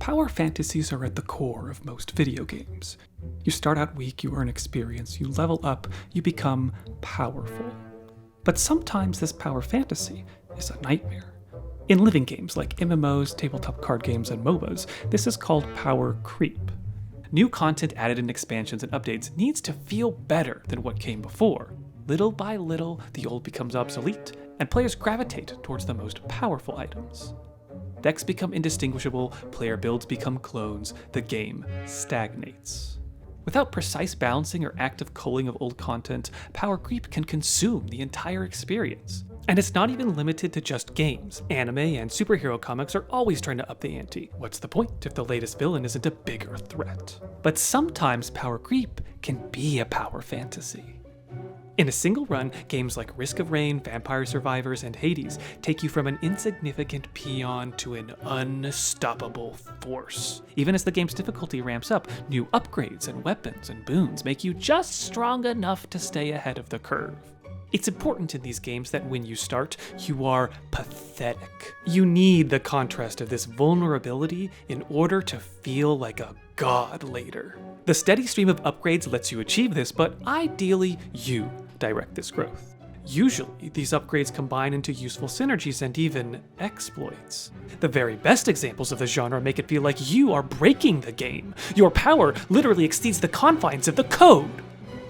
Power fantasies are at the core of most video games. You start out weak, you earn experience, you level up, you become powerful. But sometimes this power fantasy is a nightmare. In living games like MMOs, tabletop card games, and MOBAs, this is called power creep. New content added in expansions and updates needs to feel better than what came before. Little by little, the old becomes obsolete, and players gravitate towards the most powerful items. Decks become indistinguishable, player builds become clones, the game stagnates. Without precise balancing or active culling of old content, power creep can consume the entire experience. And it's not even limited to just games. Anime and superhero comics are always trying to up the ante. What's the point if the latest villain isn't a bigger threat? But sometimes power creep can be a power fantasy. In a single run, games like Risk of Rain, Vampire Survivors, and Hades take you from an insignificant peon to an unstoppable force. Even as the game's difficulty ramps up, new upgrades and weapons and boons make you just strong enough to stay ahead of the curve. It's important in these games that when you start, you are pathetic. You need the contrast of this vulnerability in order to feel like a god later. The steady stream of upgrades lets you achieve this, but ideally, you direct this growth. Usually, these upgrades combine into useful synergies and even exploits. The very best examples of the genre make it feel like you are breaking the game. Your power literally exceeds the confines of the code.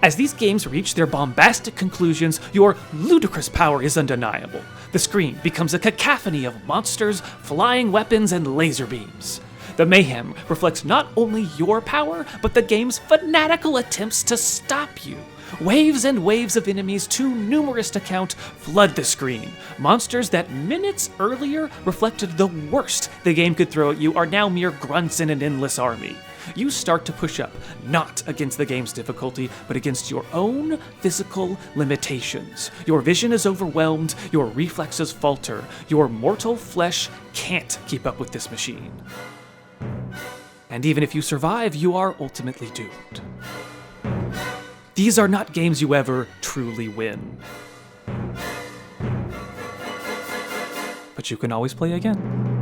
As these games reach their bombastic conclusions, your ludicrous power is undeniable. The screen becomes a cacophony of monsters, flying weapons, and laser beams. The mayhem reflects not only your power, but the game's fanatical attempts to stop you. Waves and waves of enemies too numerous to count flood the screen. Monsters that minutes earlier reflected the worst the game could throw at you are now mere grunts in an endless army. You start to push up, not against the game's difficulty, but against your own physical limitations. Your vision is overwhelmed, your reflexes falter, your mortal flesh can't keep up with this machine. And even if you survive, you are ultimately doomed. These are not games you ever truly win. But you can always play again.